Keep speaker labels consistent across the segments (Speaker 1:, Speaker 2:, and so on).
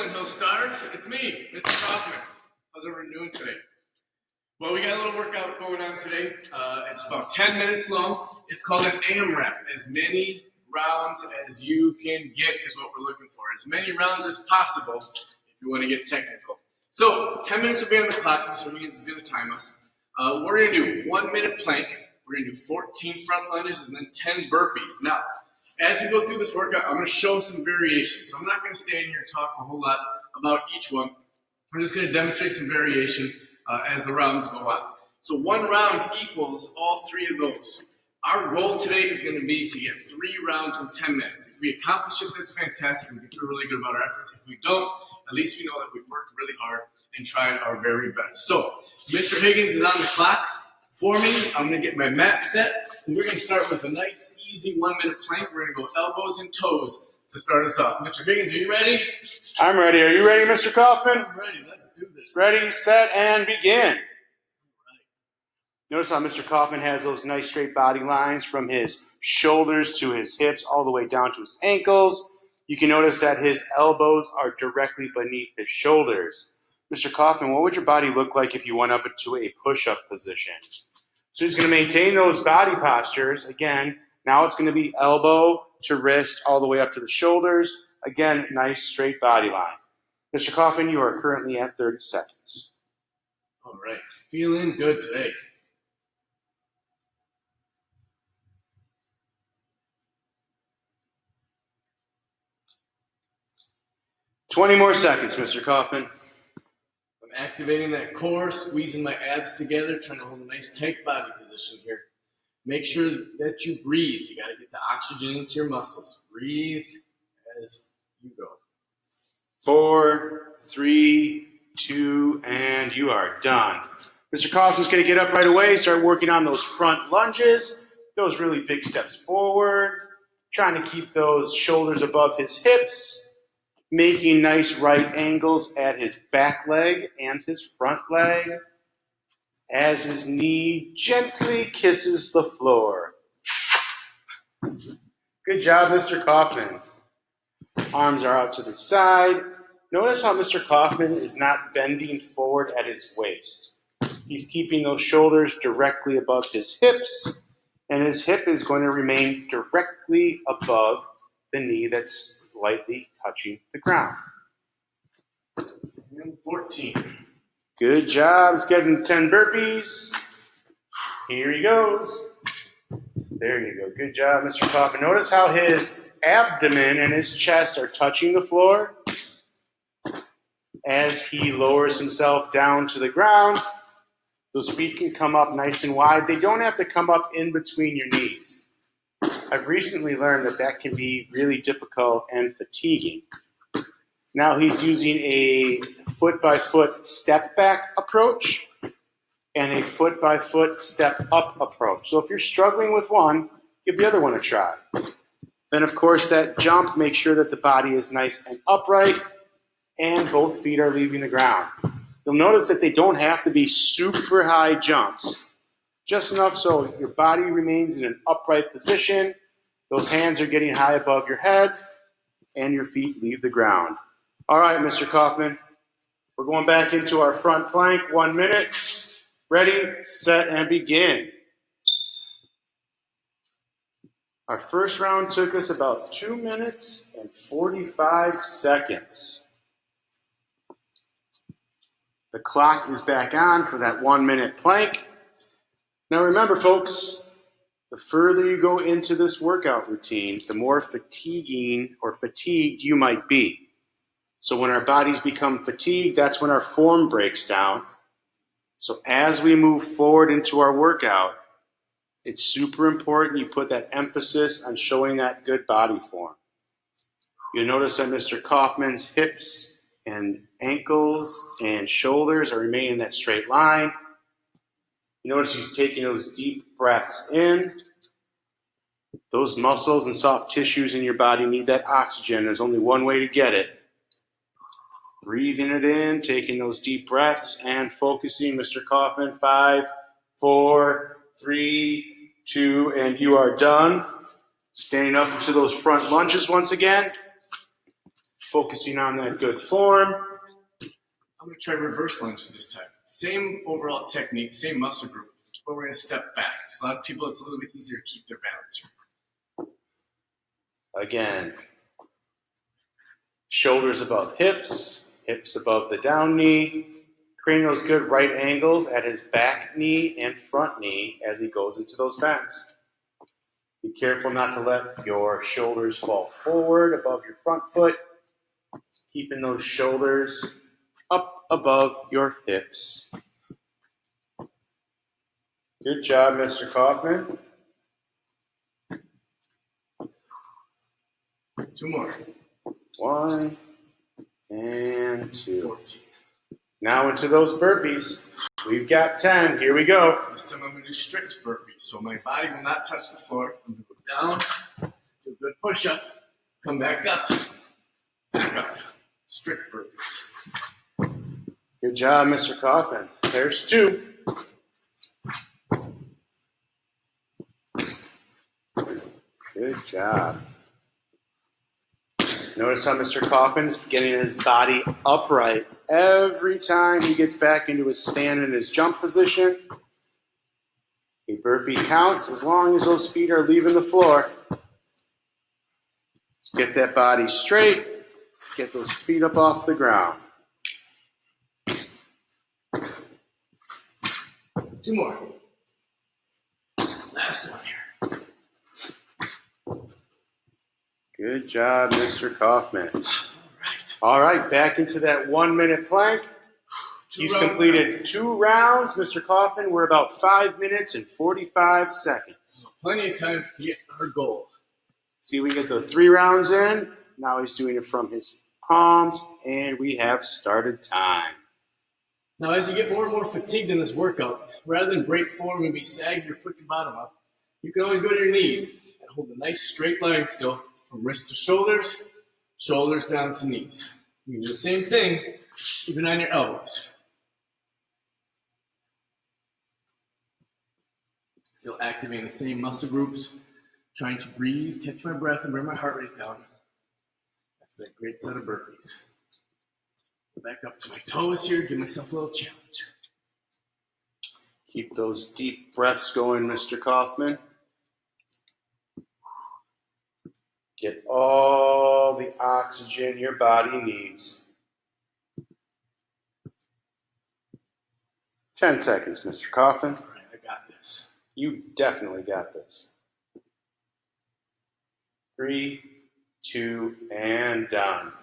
Speaker 1: Hill Stars. It's me, Mr. Kaufman. How's everyone doing today? Well, we got a little workout going on today. It's about 10 minutes long. It's called an AMRAP. As many rounds as you can get is what we're looking for. As many rounds as possible if you want to get technical. So 10 minutes will be on the clock, so Higgins is going to time us. We're going to do 1 minute plank. We're going to do 14 front lunges and then 10 burpees. Now, as we go through this workout, I'm going to show some variations. So I'm not going to stand here and talk a whole lot about each one. I'm just going to demonstrate some variations as the rounds go on. So 1 round equals all 3 of those. Our goal today is going to be to get 3 rounds in 10 minutes. If we accomplish it, that's fantastic. We feel really good about our efforts. If we don't, at least we know that we've worked really hard and tried our very best. So Mr. Higgins is on the clock for me. I'm going to get my mat set. And we're going to start with a nice, easy 1 minute plank. We're going to go elbows and toes to start us off. Mr. Higgins, are you ready?
Speaker 2: I'm ready. Are you ready, Mr. Kaufman?
Speaker 1: I'm ready. Let's do this.
Speaker 2: Ready, set, and begin. Notice how Mr. Kaufman has those nice straight body lines from his shoulders to his hips all the way down to his ankles. You can notice that his elbows are directly beneath his shoulders. Mr. Kaufman, what would your body look like if you went up into a push-up position? So he's going to maintain those body postures. Again, now it's going to be elbow to wrist all the way up to the shoulders. Again, nice straight body line. Mr. Kaufman, you are currently at 30 seconds.
Speaker 1: All right. Feeling good today.
Speaker 2: $20 more seconds, Mr. Kaufman.
Speaker 1: I'm activating that core, squeezing my abs together, trying to hold a nice tight body position here. Make sure that you breathe. You got to get the oxygen into your muscles. Breathe as you go.
Speaker 2: 4, 3, 2, and you are done. Mr. Kaufman's going to get up right away, start working on those front lunges, those really big steps forward, trying to keep those shoulders above his hips, making nice right angles at his back leg and his front leg as his knee gently kisses the floor. Good job, Mr. Kaufman. Arms are out to the side. Notice how Mr. Kaufman is not bending forward at his waist. He's keeping those shoulders directly above his hips, and his hip is going to remain directly above the knee that's lightly touching the ground.
Speaker 1: And 14.
Speaker 2: Good job. Let's get him 10 burpees. Here he goes. There you go. Good job, Mr. Kaufman. Notice how his abdomen and his chest are touching the floor as he lowers himself down to the ground. Those feet can come up nice and wide. They don't have to come up in between your knees. I've recently learned that that can be really difficult and fatiguing. Now he's using a foot-by-foot step-back approach and a foot-by-foot step-up approach. So if you're struggling with one, give the other one a try. Then, of course, that jump, make sure that the body is nice and upright and both feet are leaving the ground. You'll notice that they don't have to be super high jumps, just enough so your body remains in an upright position. Those hands are getting high above your head, and your feet leave the ground. All right, Mr. Kaufman, we're going back into our front plank. 1 minute. Ready, set, and begin. Our first round took us about 2 minutes and 45 seconds. The clock is back on for that 1 minute plank. Now remember, folks, the further you go into this workout routine, the more fatigued you might be. So when our bodies become fatigued, that's when our form breaks down. So as we move forward into our workout, it's super important you put that emphasis on showing that good body form. You'll notice that Mr. Kaufman's hips and ankles and shoulders are remaining in that straight line. You notice he's taking those deep breaths in. Those muscles and soft tissues in your body need that oxygen. There's only one way to get it. Breathing it in, taking those deep breaths, and focusing, Mr. Kaufman. 5, 4, 3, 2, and you are done. Standing up into those front lunges once again. Focusing on that good form.
Speaker 1: I'm going to try reverse lunges this time. Same overall technique, same muscle group, but we're going to step back. So a lot of people, it's a little bit easier to keep their balance.
Speaker 2: Again, shoulders above hips, hips above the down knee, creating those good right angles at his back knee and front knee as he goes into those bends. Be careful not to let your shoulders fall forward above your front foot, keeping those shoulders up above your hips. Good job, Mr. Kaufman.
Speaker 1: 2 more.
Speaker 2: 1 and 2.
Speaker 1: 14.
Speaker 2: Now into those burpees. We've got 10. Here we go.
Speaker 1: This time I'm going to do strict burpees. So my body will not touch the floor. I'm going to go down, do a good push-up, come back up. Strict burpees.
Speaker 2: Good job, Mr. Kaufman. There's 2. Good job. Notice how Mr. Kaufman is getting his body upright every time he gets back into his stand and his jump position. A burpee counts as long as those feet are leaving the floor. Let's get that body straight. Get those feet up off the ground.
Speaker 1: 2 more. Last one here.
Speaker 2: Good job, Mr. Kaufman.
Speaker 1: All right.
Speaker 2: All right, back into that 1-minute plank. He's completed 2 rounds. Mr. Kaufman, we're about 5 minutes and 45 seconds.
Speaker 1: Plenty of time to get our goal.
Speaker 2: See, we get the 3 rounds in. Now he's doing it from his palms, and we have started time.
Speaker 1: Now, as you get more and more fatigued in this workout, rather than break form and be sagged or put your bottom up, you can always go to your knees and hold a nice straight line still from wrist to shoulders, shoulders down to knees. You can do the same thing even on your elbows. Still activating the same muscle groups, trying to breathe, catch my breath, and bring my heart rate down. That's that great set of burpees. Back up to my toes here, give myself a little challenge.
Speaker 2: Keep those deep breaths going, Mr. Kaufman. Get all the oxygen your body needs. 10 seconds, Mr. Kaufman.
Speaker 1: All right, I got this.
Speaker 2: You definitely got this. 3, 2, and down.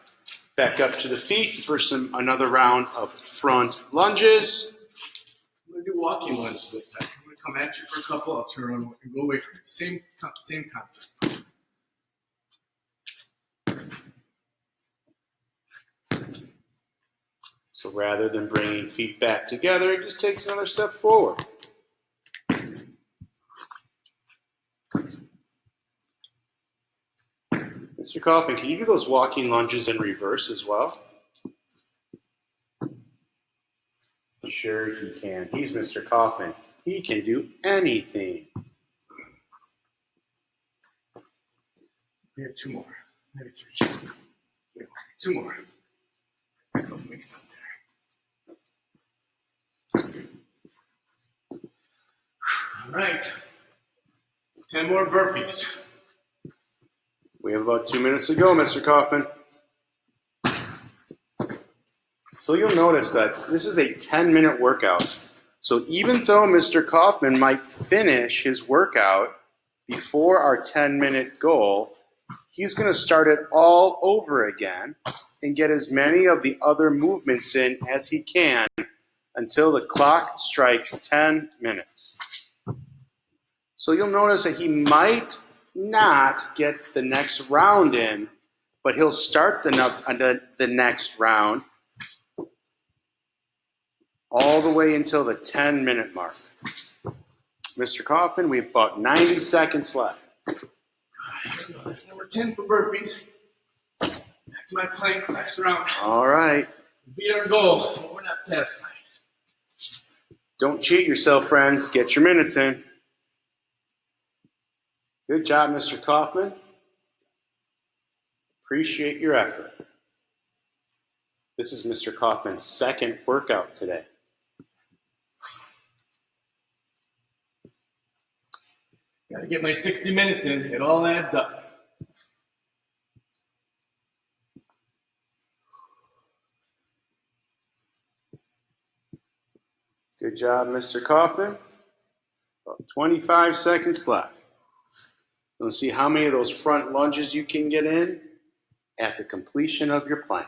Speaker 2: Back up to the feet for another round of front lunges.
Speaker 1: I'm going to do walking lunges this time. I'm going to come at you for a couple. I'll turn around and go away from you. Same concept.
Speaker 2: So rather than bringing feet back together, it just takes another step forward. Mr. Kaufman, can you do those walking lunges in reverse as well? Sure he can. He's Mr. Kaufman. He can do anything.
Speaker 1: We have 2 more. Maybe 3. 2 more. Stuff mixed up there. All right. 10 more burpees.
Speaker 2: We have about 2 minutes to go, Mr. Kaufman. So you'll notice that this is a 10-minute workout. So even though Mr. Kaufman might finish his workout before our 10-minute goal, he's going to start it all over again and get as many of the other movements in as he can until the clock strikes 10 minutes. So you'll notice that he might not get the next round in, but he'll start the next round all the way until the 10-minute mark. Mr. Kaufman, we have about 90 seconds left.
Speaker 1: That's number 10 for burpees. Back to my plank, last round.
Speaker 2: All right.
Speaker 1: We beat our goal, but we're not satisfied.
Speaker 2: Don't cheat yourself, friends. Get your minutes in. Good job, Mr. Kaufman. Appreciate your effort. This is Mr. Kaufman's second workout today.
Speaker 1: Got to get my 60 minutes in. It all adds up.
Speaker 2: Good job, Mr. Kaufman. About 25 seconds left. Let's see how many of those front lunges you can get in at the completion of your plank.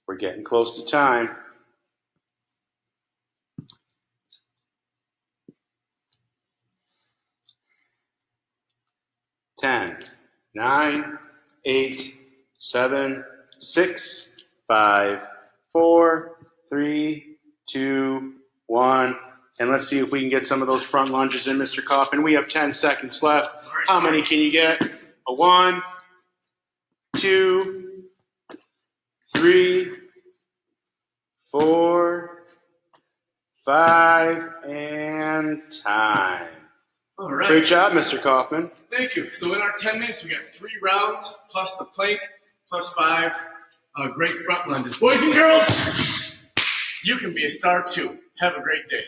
Speaker 2: We're getting close to time. 10, 9, 8, 7, 6, 5, 4, 3, 2, 1. And let's see if we can get some of those front lunges in, Mr. Kaufman. We have 10 seconds left. How many can you get? A 1, 2, 3, 4, 5, and time.
Speaker 1: All right.
Speaker 2: Great job, Mr. Kaufman.
Speaker 1: Thank you. So in our 10 minutes, we got 3 rounds, plus the plank, plus 5 great front lunges. Boys and girls, you can be a star too. Have a great day.